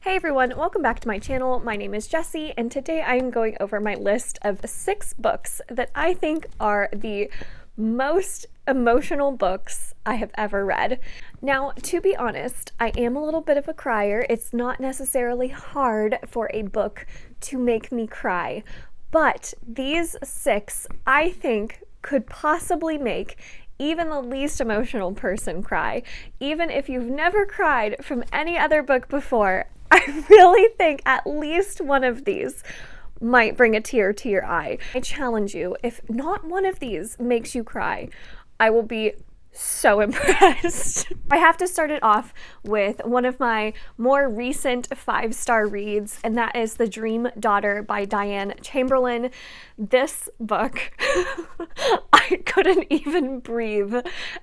Hey everyone, welcome back to my channel. My name is Jessie, and today I am going over my list of 6 books that I think are the most emotional books I have ever read. Now, to be honest, I am a little bit of a crier. It's not necessarily hard for a book to make me cry, but these 6, I think, could possibly make even the least emotional person cry. Even if you've never cried from any other book before, I really think at least one of these might bring a tear to your eye. I challenge you, if not one of these makes you cry, I will be so impressed. I have to start it off with one of my more recent 5-star reads, and that is The Dream Daughter by Diane Chamberlain. This book, I couldn't even breathe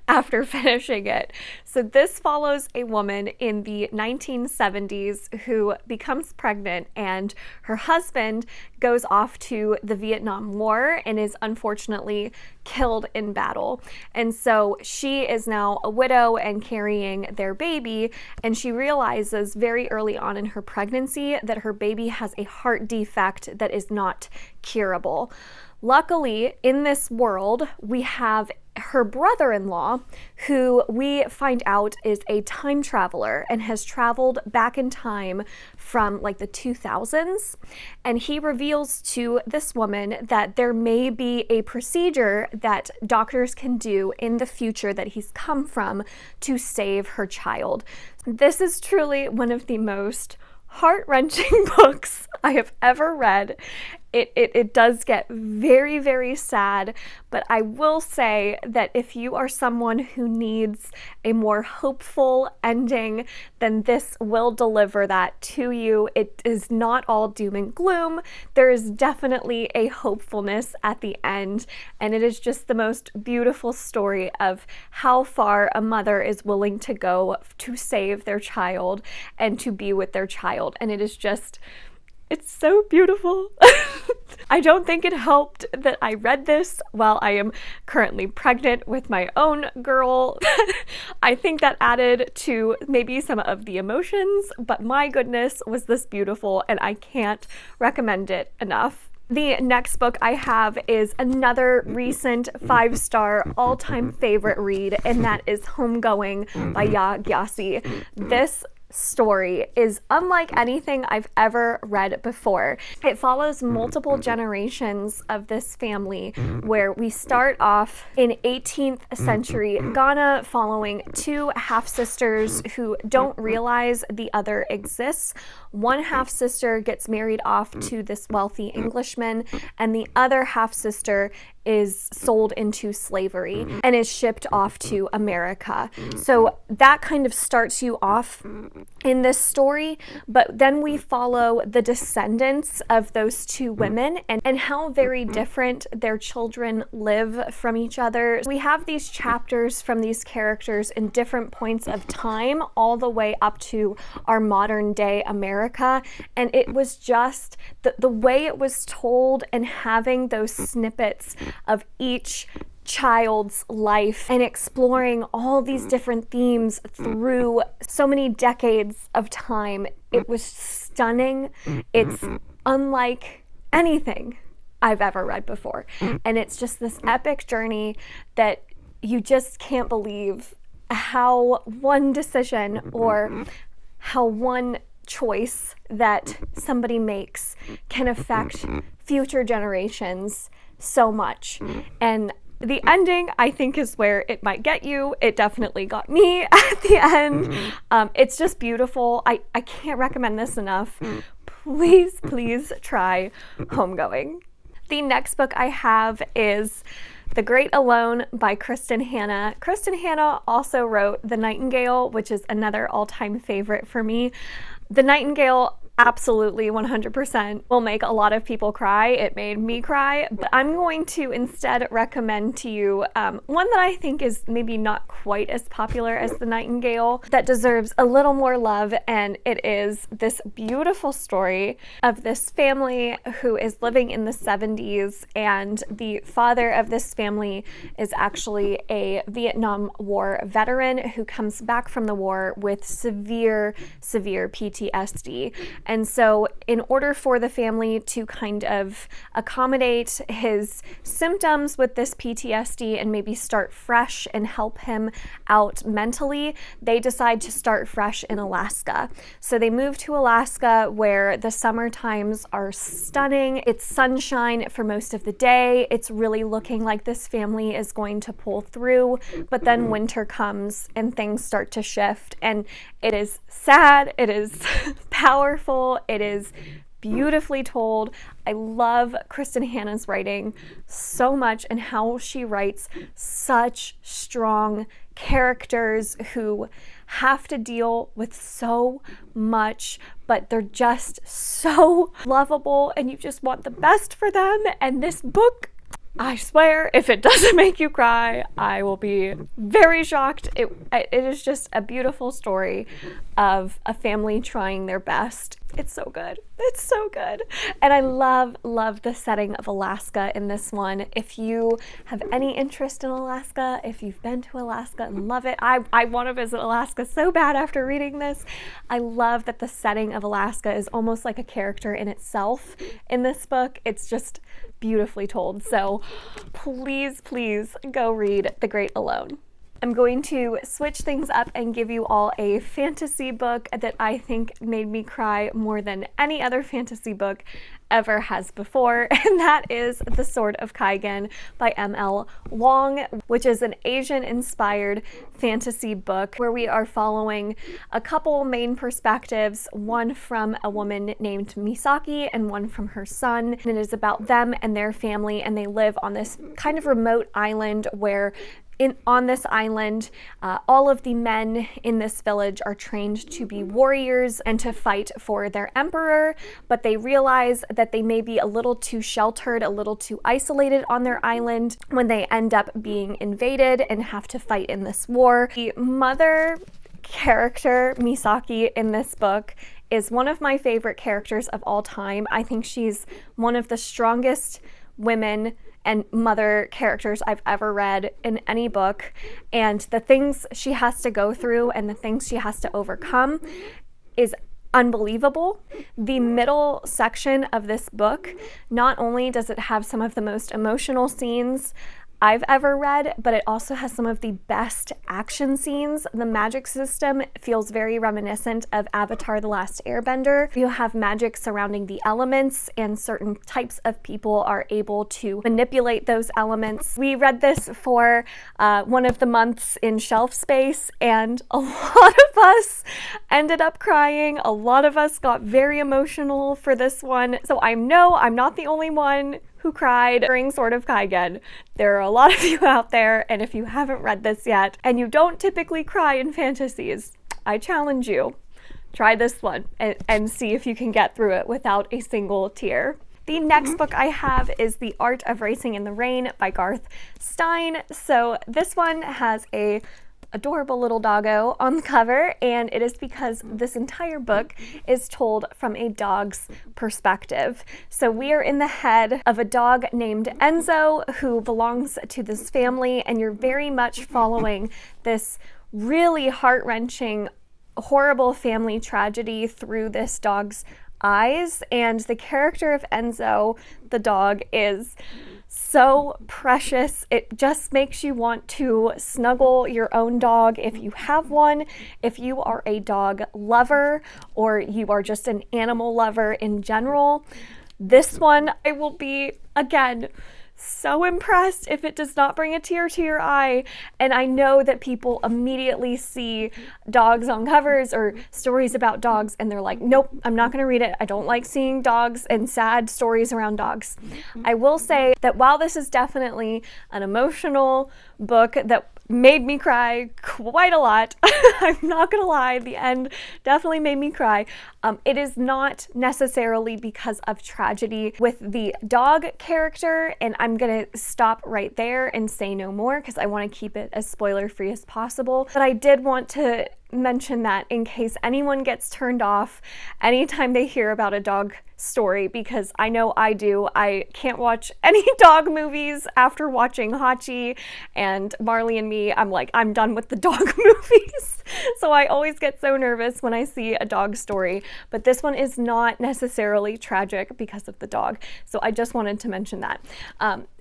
after finishing it. So this follows a woman in the 1970s who becomes pregnant, and her husband goes off to the Vietnam War and is unfortunately killed in battle. And so she is now a widow and carrying their baby, and she realizes very early on in her pregnancy that her baby has a heart defect that is not curable. Luckily, in this world, we have her brother-in-law, who we find out is a time traveler and has traveled back in time from like the 2000s. And he reveals to this woman that there may be a procedure that doctors can do in the future that he's come from to save her child. This is truly one of the most heart-wrenching books I have ever read. It does get very, very sad, but I will say that if you are someone who needs a more hopeful ending, then this will deliver that to you. It is not all doom and gloom. There is definitely a hopefulness at the end, and it is just the most beautiful story of how far a mother is willing to go to save their child and to be with their child. And it is just, it's so beautiful. I don't think it helped that I read this while I am currently pregnant with my own girl. I think that added to maybe some of the emotions, but my goodness, was this beautiful, and I can't recommend it enough. The next book I have is another recent 5-star all-time favorite read, and that is Homegoing by Yaa Gyasi. This story is unlike anything I've ever read before. It follows multiple generations of this family, where we start off in 18th century Ghana, following 2 half-sisters who don't realize the other exists. One half-sister gets married off to this wealthy Englishman, and the other half-sister is sold into slavery and is shipped off to America. So that kind of starts you off in this story, but then we follow the descendants of those 2 women and how very different their children live from each other. We have these chapters from these characters in different points of time, all the way up to our modern day America, and it was just the way it was told, and having those snippets of each child's life and exploring all these different themes through so many decades of time. It was stunning. It's unlike anything I've ever read before. And it's just this epic journey that you just can't believe how one decision or how one choice that somebody makes can affect future generations so much. And the ending, I think, is where it might get you. It definitely got me at the end. It's just beautiful. I can't recommend this enough. Please, please try Homegoing. The next book I have is The Great Alone by Kristin. Kristin Hannah also wrote The Nightingale, which is another all-time favorite for me. The Nightingale absolutely 100% will make a lot of people cry. It made me cry, but I'm going to instead recommend to you one that I think is maybe not quite as popular as The Nightingale, that deserves a little more love, and it is this beautiful story of this family who is living in the 70s, and the father of this family is actually a Vietnam War veteran who comes back from the war with severe PTSD. And so in order for the family to kind of accommodate his symptoms with this PTSD and maybe start fresh and help him out mentally, they decide to start fresh in Alaska. So they move to Alaska, where the summer times are stunning. It's sunshine for most of the day. It's really looking like this family is going to pull through, but then winter comes and things start to shift, and it is sad, it is powerful, it is beautifully told. I love Kristin Hannah's writing so much, and how she writes such strong characters who have to deal with so much, but they're just so lovable and you just want the best for them. And this book, I swear, if it doesn't make you cry, I will be very shocked. It is just a beautiful story of a family trying their best. It's so good. It's so good. And I love the setting of Alaska in this one. If you have any interest in Alaska, if you've been to Alaska and love it, I want to visit Alaska so bad after reading this. I love that the setting of Alaska is almost like a character in itself in this book. It's just beautifully told. So please go read The Great Alone. I'm going to switch things up and give you all a fantasy book that I think made me cry more than any other fantasy book ever has before, and that is The Sword of Kaigen by M.L. Wang, which is an Asian-inspired fantasy book where we are following a couple main perspectives, one from a woman named Misaki and one from her son. And it is about them and their family, and they live on this kind of remote island where on this island, all of the men in this village are trained to be warriors and to fight for their emperor, but they realize that they may be a little too sheltered, a little too isolated on their island when they end up being invaded and have to fight in this war. The mother character, Misaki, in this book is one of my favorite characters of all time. I think she's one of the strongest women and mother characters I've ever read in any book, and the things she has to go through and the things she has to overcome is unbelievable. The middle section of this book, not only does it have some of the most emotional scenes I've ever read, but it also has some of the best action scenes. The magic system feels very reminiscent of Avatar: The Last Airbender. You have magic surrounding the elements, and certain types of people are able to manipulate those elements. We read this for one of the months in shelf space, and a lot of us ended up crying. A lot of us got very emotional for this one. So I know I'm not the only one who cried during Sword of Kaigen. There are a lot of you out there, and if you haven't read this yet, and you don't typically cry in fantasies, I challenge you, try this one and see if you can get through it without a single tear. The next book I have is The Art of Racing in the Rain by Garth Stein. So this one has a adorable little doggo on the cover, and it is because this entire book is told from a dog's perspective. So we are in the head of a dog named Enzo who belongs to this family, and you're very much following this really heart-wrenching, horrible family tragedy through this dog's eyes. And the character of Enzo, the dog, is so precious. It just makes you want to snuggle your own dog if you have one. If you are a dog lover or you are just an animal lover in general, this one I will be, again, so impressed if it does not bring a tear to your eye. And I know that people immediately see dogs on covers or stories about dogs and they're like, nope, I'm not going to read it. I don't like seeing dogs and sad stories around dogs. I will say that while this is definitely an emotional book that made me cry quite a lot. I'm not gonna lie, the end definitely made me cry. It is not necessarily because of tragedy with the dog character, and I'm gonna stop right there and say no more because I want to keep it as spoiler-free as possible. But I did want to mention that in case anyone gets turned off anytime they hear about a dog story, because I know I do. I can't watch any dog movies after watching Hachi and Marley and Me. I'm like, I'm done with the dog movies. So I always get so nervous when I see a dog story, but this one is not necessarily tragic because of the dog. So I just wanted to mention that.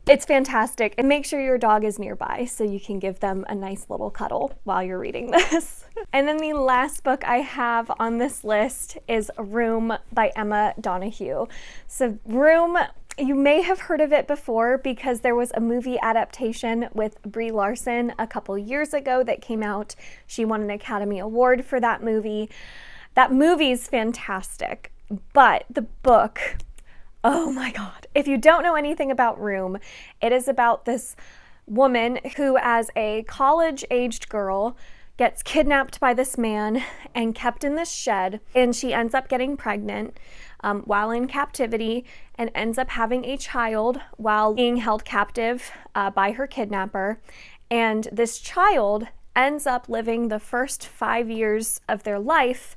It's fantastic, and make sure your dog is nearby so you can give them a nice little cuddle while you're reading this. And then the last book I have on this list is Room by Emma Donoghue. So Room, you may have heard of it before because there was a movie adaptation with Brie Larson a couple years ago that came out. She won an Academy Award for that movie. That movie's fantastic, but the book, oh my God. If you don't know anything about Room, it is about this woman who, as a college-aged girl, gets kidnapped by this man and kept in this shed, and she ends up getting pregnant while in captivity and ends up having a child while being held captive by her kidnapper. And this child ends up living the first 5 years of their life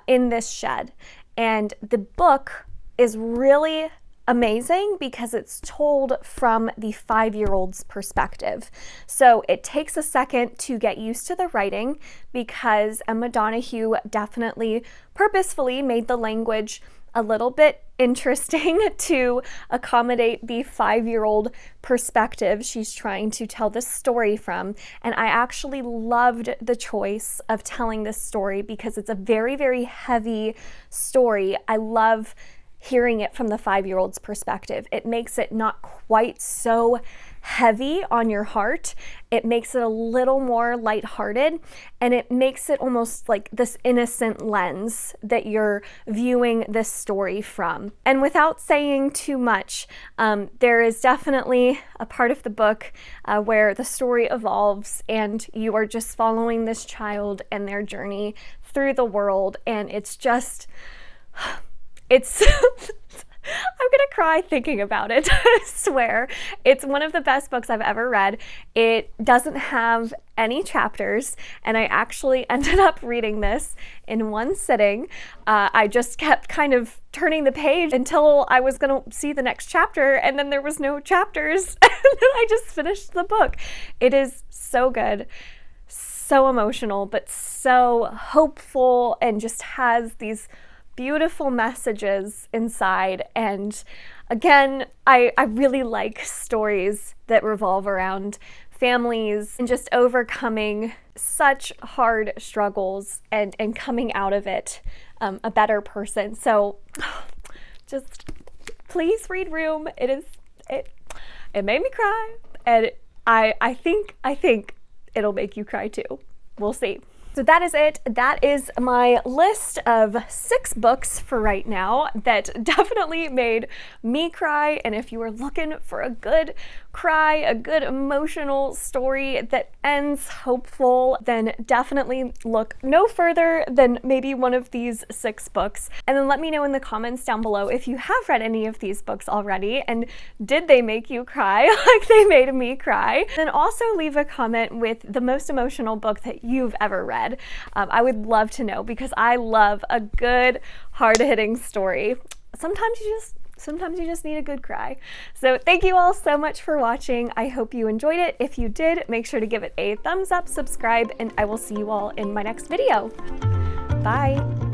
in this shed. And the book is really amazing because it's told from the 5-year-old's perspective. So it takes a second to get used to the writing because Emma Donoghue definitely purposefully made the language a little bit interesting to accommodate the 5-year-old perspective she's trying to tell this story from. And I actually loved the choice of telling this story because it's a very, very heavy story. I love hearing it from the 5-year-old's perspective. It makes it not quite so heavy on your heart. It makes it a little more lighthearted, and it makes it almost like this innocent lens that you're viewing this story from. And without saying too much, there is definitely a part of the book where the story evolves and you are just following this child and their journey through the world, and it's just, it's I'm gonna cry thinking about it. I swear. It's one of the best books I've ever read. It doesn't have any chapters, and I actually ended up reading this in one sitting. I just kept kind of turning the page until I was gonna see the next chapter, and then there was no chapters, and then I just finished the book. It is so good, so emotional, but so hopeful, and just has these beautiful messages inside. And again, I really like stories that revolve around families and just overcoming such hard struggles and coming out of it a better person. So just please read Room. It made me cry, and I think it'll make you cry too. We'll see. So that is it. That is my list of 6 books for right now that definitely made me cry. And if you are looking for a good cry, a good emotional story that ends hopeful, then definitely look no further than maybe one of these 6 books. And then let me know in the comments down below if you have read any of these books already, and did they make you cry like they made me cry? Then also leave a comment with the most emotional book that you've ever read. I would love to know, because I love a good hard-hitting story. Sometimes you just need a good cry. So thank you all so much for watching. I hope you enjoyed it. If you did, make sure to give it a thumbs up, subscribe, and I will see you all in my next video. Bye.